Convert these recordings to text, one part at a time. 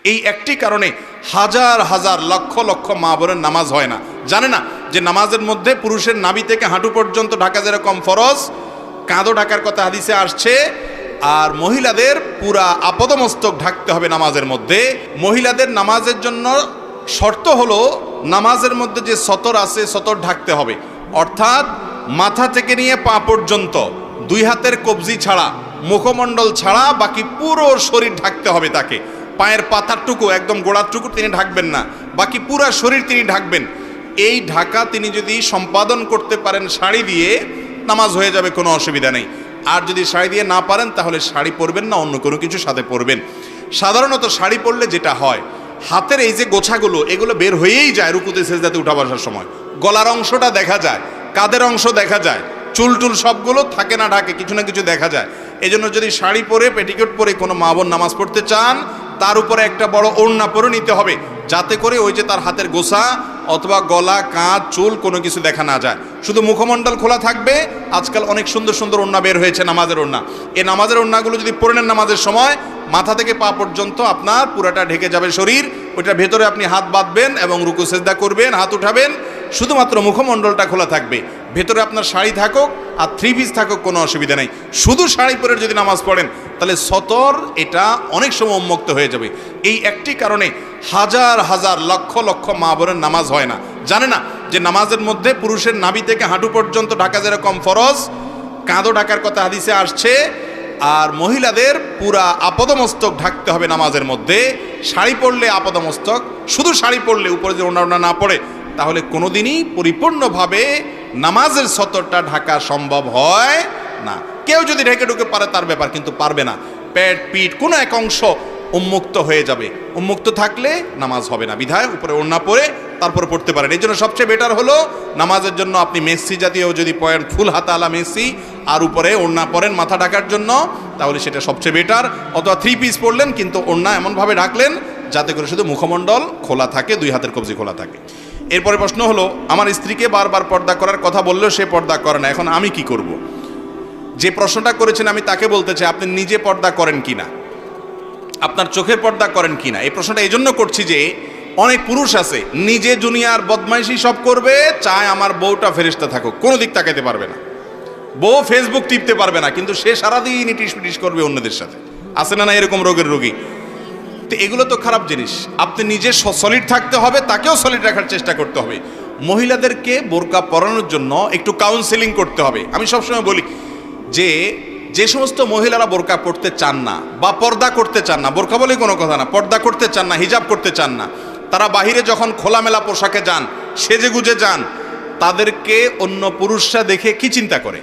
এই একটি কারণে হাজার হাজার লক্ষ লক্ষ মা বোনের নামাজ হয় না। জানে না যে নামাজের মধ্যে পুরুষের নাভি থেকে হাঁটু পর্যন্ত ঢাকা যেরকম ফরজ, কাঁধও ঢাকার কথা হাদিসে আসছে, আর মহিলাদের পুরা আপদমস্তক ঢাকতে হবে নামাজের মধ্যে। মহিলাদের নামাজের জন্য শর্ত হলো নামাজের মধ্যে যে সতর আছে সতর ঢাকতে হবে, অর্থাৎ মাথা থেকে নিয়ে পা পর্যন্ত দুই হাতের কবজি ছাড়া, মুখমণ্ডল ছাড়া বাকি পুরো শরীর ঢাকতে হবে তাকে। পায়ের পাতারটুকু একদম গোড়ারটুকু তিনি ঢাকবেন না, বাকি পুরা শরীর তিনি ঢাকবেন। এই ঢাকা তিনি যদি সম্পাদন করতে পারেন শাড়ি দিয়ে, নামাজ হয়ে যাবে, কোনো অসুবিধা নেই। আর যদি শাড়ি দিয়ে না পারেন তাহলে শাড়ি পরবেন না, অন্য কোনো কিছু সাথে পরবেন। সাধারণত শাড়ি পরলে যেটা হয়, হাতের এই যে গোছাগুলো এগুলো বের হয়েই যায় রুকুতে সেজদাতে উঠা বসার সময়। গলার অংশটা দেখা যায়, কাঁধের অংশ দেখা যায়, চুল টুল সবগুলো থাকে না ঢাকে, কিছু না কিছু দেখা যায়। এই জন্য যদি শাড়ি পরে পেটিকোট পরে কোনো মা বোন নামাজ পড়তে চান, তার উপরে একটা বড় ওড়না পরে নিতে হবে, যাতে করে ওই যে তার হাতের গোছা অথবা গলা, কাঁধ, চুল কোনো কিছু দেখা না যায়, শুধু মুখমণ্ডল খোলা থাকবে। আজকাল অনেক সুন্দর সুন্দর ওড়না বের হয়েছে, নামাজের ওড়না। এই নামাজের ওড়নাগুলো যদি পরে নেন নামাজের সময়, মাথা থেকে পা পর্যন্ত আপনার পুরাটা ঢেকে যাবে শরীর। ওইটার ভেতরে আপনি হাত বাঁধবেন এবং রুকু সেজদা করবেন, হাত উঠাবেন, শুধুমাত্র মুখমণ্ডলটা খোলা থাকবে। ভেতরে আপনার শাড়ি থাকুক আর থ্রি পিস থাকুক, কোনো অসুবিধা নেই। শুধু শাড়ি পরে যদি নামাজ পড়েন তাহলে সতর এটা অনেক সময় উন্মুক্ত হয়ে যাবে। এই একটি কারণে হাজার হাজার লক্ষ লক্ষ মা বোনের নামাজ হয় না। জানে না যে নামাজের মধ্যে পুরুষের নাভি থেকে হাঁটু পর্যন্ত ঢাকা যেরকম ফরজ, কাঁধও ঢাকার কথা হাদিসে আসছে, আর মহিলাদের পুরা আপদমস্তক ঢাকতে হবে নামাজের মধ্যে। শাড়ি পরলে আপদমস্তক, শুধু শাড়ি পরলে উপরে যে ওড়না না পড়ে তাহলে কোনোদিনই পরিপূর্ণভাবে নামাজের সতরটা ঢাকা সম্ভব হয় না। কেউ যদি ঢেকে ঢুকে পারে তার ব্যাপার, কিন্তু পারবে না। পেট, পিঠ কোনো এক অংশ উন্মুক্ত হয়ে যাবে। উন্মুক্ত থাকলে নামাজ হবে না, বিধায় উপরে ওড়না পরে তারপর পড়তে পারেন। এই জন্য সবচেয়ে বেটার হলো নামাজের জন্য আপনি মেসি জাতীয় যদি পরেন, ফুল হাতাওয়ালা মেসি, আর উপরে ওড়না পরেন মাথা ঢাকার জন্য, তাহলে সেটা সবচেয়ে বেটার। অথবা থ্রি পিস পরলেন কিন্তু ওড়না এমনভাবে ঢাকলেন যাতে করে শুধু মুখমণ্ডল খোলা থাকে, দুই হাতের কবজি খোলা থাকে। এরপরে প্রশ্ন হলো, আমার স্ত্রীকে বারবার পর্দা করার কথা বললেও সে পর্দা করে না, এখন আমি কি করব? যে প্রশ্নটা করেছেন আমি তাকে বলতে চাই, আপনি নিজে পর্দা করেন কিনা, আপনার চোখের পর্দা করেন কিনা। এই প্রশ্নটা এই জন্য করছি যে অনেক পুরুষ আছে নিজে দুনিয়ার বদমাইশি সব করবে, চায় আমার বউটা ফেরেশতা থাকুক, কোনো দিক তাকাইতে পারবে না, বউ ফেসবুক টিপতে পারবে না, কিন্তু সে সারাদিন ইটিস পিটিস করবে অন্যদের সাথে। আছে না না এরকম রোগের রোগী? তো এগুলো তো খারাপ জিনিস। আপনি নিজে সলিড থাকতে হবে, তাকেও সলিড রাখার চেষ্টা করতে হবে। মহিলাদেরকে বোরকা পরানোর জন্য একটু কাউন্সেলিং করতে হবে। আমি সবসময় বলি যে সমস্ত মহিলারা বোরকা পড়তে চান না বা পর্দা করতে চান না, বোরকা বলে কোনো কথা না, পর্দা করতে চান না, হিজাব করতে চান না, তারা বাহিরে যখন খোলামেলা পোশাকে যান, সেজে গুজে যান, তাদেরকে অন্য পুরুষরা দেখে কি চিন্তা করে?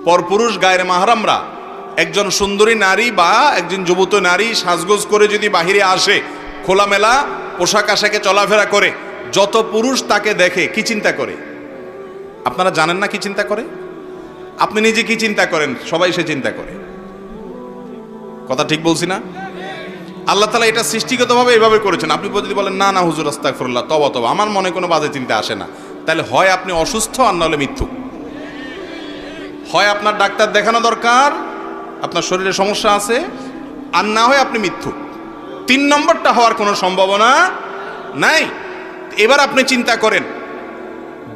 পরপুরুষ গায়ের মাহরামরা একজন সুন্দরী নারী বা একজন যুবতী নারী সাজগোজ করে যদি বাহিরে আসে, খোলামেলা পোশাক আশাকে চলাফেরা করে, যত পুরুষ তাকে দেখে কি চিন্তা করে? আপনারা জানেন না কি চিন্তা করে? আপনি নিজে কি চিন্তা করেন? সবাই সে চিন্তা করে। কথা ঠিক বলছি না? আল্লাহ তাআলা এটা সৃষ্টিগতভাবে এভাবে করেছেন। আপনি যদি বলেন না না হুজুর আস্তাগফিরুল্লাহ, তওবা তওবা, আমার মনে কোনো বাজে চিন্তা আসে না, তাহলে হয় আপনি অসুস্থ আর নাহলে মিথ্যুক। হয় আপনার ডাক্তার দেখানো দরকার, আপনার শরীরে সমস্যা আছে, আর না হয় আপনি মিথ্যুক। 3 নম্বরটা হওয়ার কোনো সম্ভাবনা নাই। এবার আপনি চিন্তা করেন,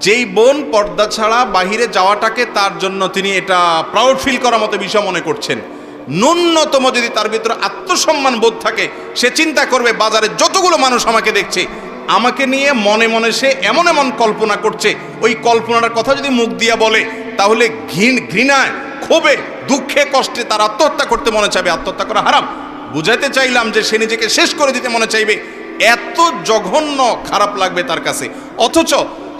যেই বোন পর্দা ছাড়া বাহিরে যাওয়াটাকে তার জন্য তিনি এটা প্রাউড ফিল করার মতো বিষয় মনে করছেন, ন্যূনতম যদি তার ভিতরে আত্মসম্মান বোধ থাকে, সে চিন্তা করবে বাজারে যতগুলো মানুষ আমাকে দেখছে, আমাকে নিয়ে মনে মনে সে এমন এমন কল্পনা করছে, ওই কল্পনার কথা যদি মুখ দিয়া বলে তাহলে ঘৃণায়, ক্ষোভে, দুঃখে, কষ্টে তার আত্মহত্যা করতে মনে চাইবে। আত্মহত্যা করা হারাম, বুঝাইতে চাইলাম যে সে নিজেকে শেষ করে দিতে মনে চাইবে, এত জঘন্য খারাপ লাগবে তার কাছে। অথচ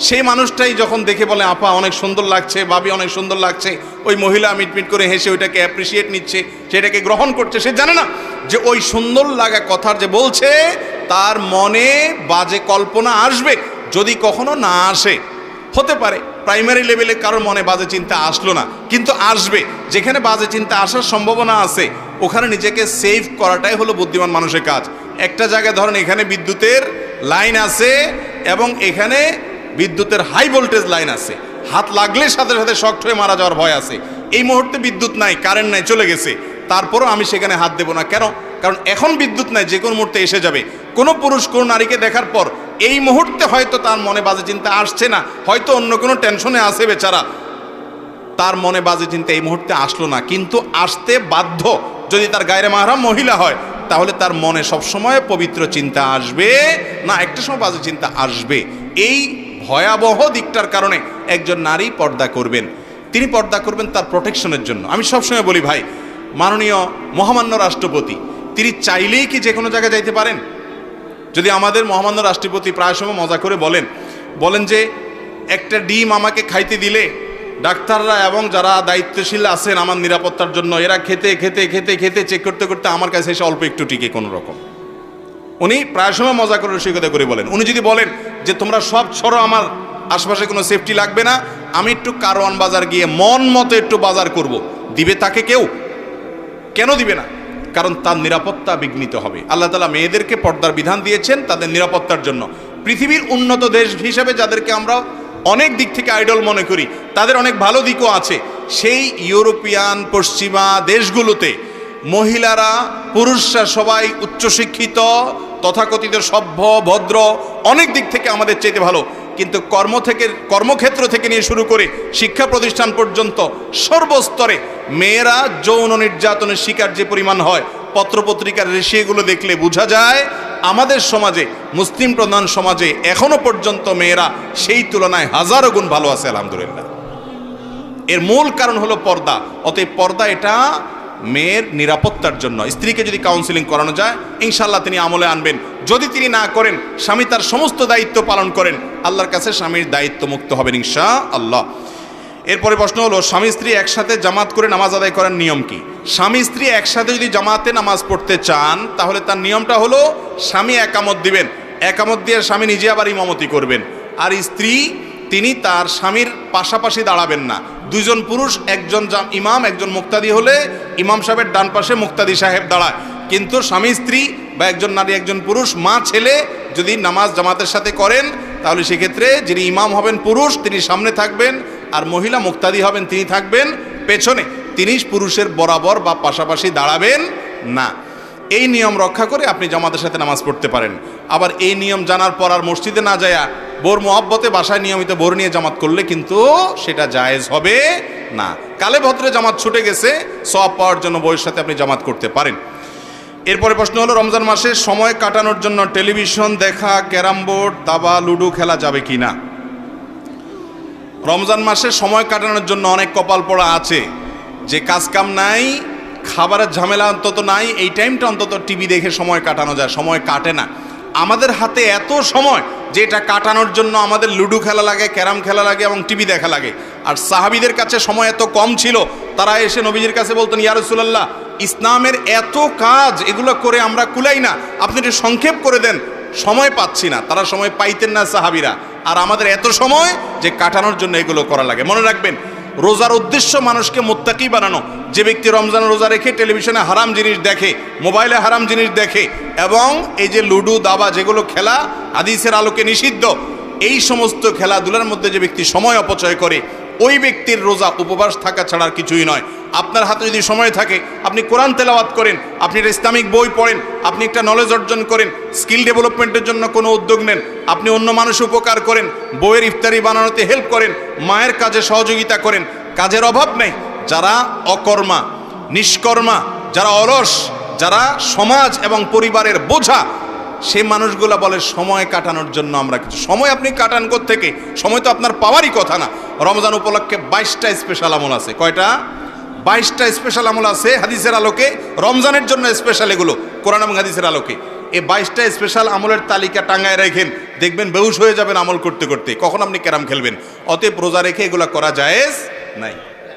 সেই মানুষটাই যখন দেখে বলে আপা অনেক সুন্দর লাগছে, ভাবি অনেক সুন্দর লাগছে, ওই মহিলা মিটমিট করে হেসে ওইটাকে অ্যাপ্রিসিয়েট নিচ্ছে, সেটাকে গ্রহণ করছে। সে জানে না যে ওই সুন্দর লাগা কথার যে বলছে তার মনে বাজে কল্পনা আসবে। যদি কখনো না আসে, হতে পারে প্রাইমারি লেভেলে কারোর মনে বাজে চিন্তা আসলো না, কিন্তু আসবে। যেখানে বাজে চিন্তা আসার সম্ভাবনা আছে ওখানে নিজেকে সেভ করাটাই হলো বুদ্ধিমান মানুষের কাজ। একটা জায়গায় ধরেন এখানে বিদ্যুতের লাইন আছে এবং এখানে বিদ্যুতের হাই ভোল্টেজ লাইন আছে, হাত লাগলে সাথে সাথে শক্ট হয়ে মারা যাওয়ার ভয় আছে। এই মুহূর্তে বিদ্যুৎ নাই, কারেন্ট নাই, চলে গেছে, তারপরও আমি সেখানে হাত দেব না। কেন? কারণ এখন বিদ্যুৎ নাই, যে কোনো মুহূর্তে এসে যাবে। কোনো পুরুষ কোনো নারীকে দেখার পর এই মুহূর্তে হয়তো তার মনে বাজে চিন্তা আসছে না, হয়তো অন্য কোনো টেনশনে আছে বেচারা, তার মনে বাজে চিন্তা এই মুহূর্তে আসলো না, কিন্তু আসতে বাধ্য। যদি তার গায়রে মাহরাম মহিলা হয় তাহলে তার মনে সবসময় পবিত্র চিন্তা আসবে না, একটা সময় বাজে চিন্তা আসবে। এই ভয়াবহ দিকটার কারণে একজন নারী পর্দা করবেন। তিনি পর্দা করবেন তার প্রোটেকশনের জন্য। আমি সবসময় বলি ভাই, মাননীয় মহামান্য রাষ্ট্রপতি তিনি চাইলেই কি যে কোনো জায়গায় যাইতে পারেন? যদি আমাদের মহামান্য রাষ্ট্রপতি প্রায় সময় মজা করে বলেন যে একটা ডিম আমাকে খাইতে দিলে ডাক্তাররা এবং যারা দায়িত্বশীল আছেন আমার নিরাপত্তার জন্য, এরা খেতে খেতে খেতে খেতে চেক করতে করতে আমার কাছে এসে অল্প একটু টিকে কোনো রকম। উনি প্রায় সময় মজা করে রসিকতা করে বলেন। উনি যদি বলেন যে তোমরা সব ছড়ো, আমার আশপাশে কোনো সেফটি লাগবে না, আমি একটু কারওয়ান বাজার গিয়ে মন মতো একটু বাজার করব, দিবে তাকে কেউ? কেন দিবে না? কারণ তার নিরাপত্তা বিঘ্নিত হবে। আল্লাহ তাআলা মেয়েদেরকে পর্দার বিধান দিয়েছেন তাদের নিরাপত্তার জন্য। পৃথিবীর উন্নত দেশ হিসেবে যাদেরকে আমরা অনেক দিক থেকে আইডল মনে করি, তাদের অনেক ভালো দিকও আছে। সেই ইউরোপিয়ান পশ্চিমা দেশগুলোতে মহিলারা পুরুষরা সবাই উচ্চশিক্ষিত, তথাকথিত সভ্য ভদ্র, অনেক দিক থেকে আমাদের চাইতে ভালো। কিন্তু কর্মক্ষেত্র থেকে নিয়ে শুরু করে শিক্ষা প্রতিষ্ঠান পর্যন্ত সর্বস্তরে মেয়েরা যৌন নির্যাতনের শিকার যে পরিমাণ হয়, পত্রপত্রিকার রেশিওগুলো দেখলে বোঝা যায় আমাদের সমাজে, মুসলিম প্রধান সমাজে এখনো পর্যন্ত মেয়েরা সেই তুলনায় হাজারো গুণ ভালো আছে আলহামদুলিল্লাহ। এর মূল কারণ হলো পর্দা। অতএব পর্দা এটা মেয়ের নিরাপত্তার জন্য। স্ত্রীকে যদি কাউন্সিলিং করানো যায় ইনশাআল্লাহ তিনি আমলে আনবেন। যদি তিনি না করেন, স্বামী তার সমস্ত দায়িত্ব পালন করেন, আল্লাহর কাছে স্বামীর দায়িত্ব মুক্ত হবেন ইনশাআল্লাহ। এরপরে প্রশ্ন হলো, স্বামী স্ত্রী একসাথে জামাত করে নামাজ আদায় করার নিয়ম কি? স্বামী স্ত্রী একসাথে যদি জামাতে নামাজ পড়তে চান তাহলে তার নিয়মটা হলো স্বামী একামত দিবেন, একামত দিয়ে স্বামী নিজে আবার ইমামতি করবেন, আর স্ত্রী তিনি তার স্বামীর পাশাপাশি দাঁড়াবেন না। দুইজন পুরুষ, একজন ইমাম একজন মুক্তাদি হলে ইমাম সাহেবের ডান পাশে মুক্তাদি সাহেব দাঁড়ায়। কিন্তু স্বামী স্ত্রী বা একজন নারী একজন পুরুষ, মা ছেলে যদি নামাজ জামাতের সাথে করেন তাহলে সেক্ষেত্রে যিনি ইমাম হবেন পুরুষ তিনি সামনে থাকবেন, আর মহিলা মুক্তাদি হবেন তিনি থাকবেন পেছনে। তিনি পুরুষের বরাবর বা পাশাপাশি দাঁড়াবেন না। এই নিয়ম রক্ষা করে আপনি জামাতের সাথে নামাজ পড়তে পারেন। আবার এই নিয়ম জানার পর আর মসজিদে না যায়া বোর মোহাব্বতে বাসায় নিয়মিত বোর নিয়ে জামাত করলে কিন্তু সেটা জায়েজ হবে না। কালে ভদ্রে জামাত ছুটে গেছে, সওয়াব পাওয়ার জন্য বউয়ের সাথে আপনি জামাত করতে পারেন। এরপরে প্রশ্ন হলো, রমজান মাসে সময় কাটানোর জন্য টেলিভিশন দেখা, ক্যারাম বোর্ড, দাবা, লুডো খেলা যাবে কি না? রমজান মাসে সময় কাটানোর জন্য অনেক কপাল পড়া আছে যে কাজ কাম নাই, খাবারের ঝামেলা অন্তত নাই, এই টাইমটা অন্তত টিভি দেখে সময় কাটানো যায়। সময় কাটে না। আমাদের হাতে এত সময় যে এটা কাটানোর জন্য আমাদের লুডো খেলা লাগে, ক্যারাম খেলা লাগে এবং টিভি দেখা লাগে। আর সাহাবীদের কাছে সময় এত কম ছিল, তারা এসে নবীজির কাছে বলতেন, ইয়া রাসূলুল্লাহ, ইসলামের এত কাজ এগুলো করে আমরা কুলাই না, আপনি একটু সংক্ষেপ করে দেন, সময় পাচ্ছি না। তারা সময় পাইতেন না সাহাবীরা, আর আমাদের এত সময় যে কাটানোর জন্য এগুলো করা লাগে। মনে রাখবেন, রোজার উদ্দেশ্য মানুষকে মুত্তাকি বানানো। যে ব্যক্তি রমজান রোজা রেখে টেলিভিশনে হারাম জিনিস দেখে, মোবাইলে হারাম জিনিস দেখে, এবং এই যে লুডো দাবা যেগুলো খেলা হাদিসের আলোকে নিষিদ্ধ, এই সমস্ত খেলাধুলার মধ্যে যে ব্যক্তি সময় অপচয় করে, ওই ব্যক্তির রোজা উপবাস থাকা ছাড়া আর কিছুই নয়। আপনার হাতে যদি সময় থাকে আপনি কোরআন তেলাওয়াত করেন, আপনি একটা ইসলামিক বই পড়েন, আপনি একটা নলেজ অর্জন করেন, স্কিল ডেভেলপমেন্টের জন্য কোনো উদ্যোগ নেন, আপনি অন্য মানুষ উপকার করেন, বইয়ের ইফতারি বানানোতে হেল্প করেন, মায়ের কাজে সহযোগিতা করেন। কাজের অভাব নেই। যারা অকর্মা, নিষ্কর্মা, যারা অলস, যারা সমাজ এবং পরিবারের বোঝা, সেই মানুষগুলা বলে সময় কাটানোর জন্য আমরা কিছু। সময় আপনি কাটান কোত্থেকে? সময় তো আপনার পাওয়ারই কথা না। রমজান উপলক্ষে 22টা স্পেশাল আমল আছে। কয়টা? 22টা স্পেশাল আমল আছে হাদিসের আলোকে, রমজানের জন্য স্পেশাল এগুলো, কোরআন এবং হাদিসের আলোকে। এই 22টা স্পেশাল আমলের তালিকা টাঙ্গায় রেখেন, দেখবেন বেহুশ হয়ে যাবেন আমল করতে করতে, কখন আপনি ক্যারাম খেলবেন। অতএব রোজা রেখে এগুলো করা জায়েজ নাই।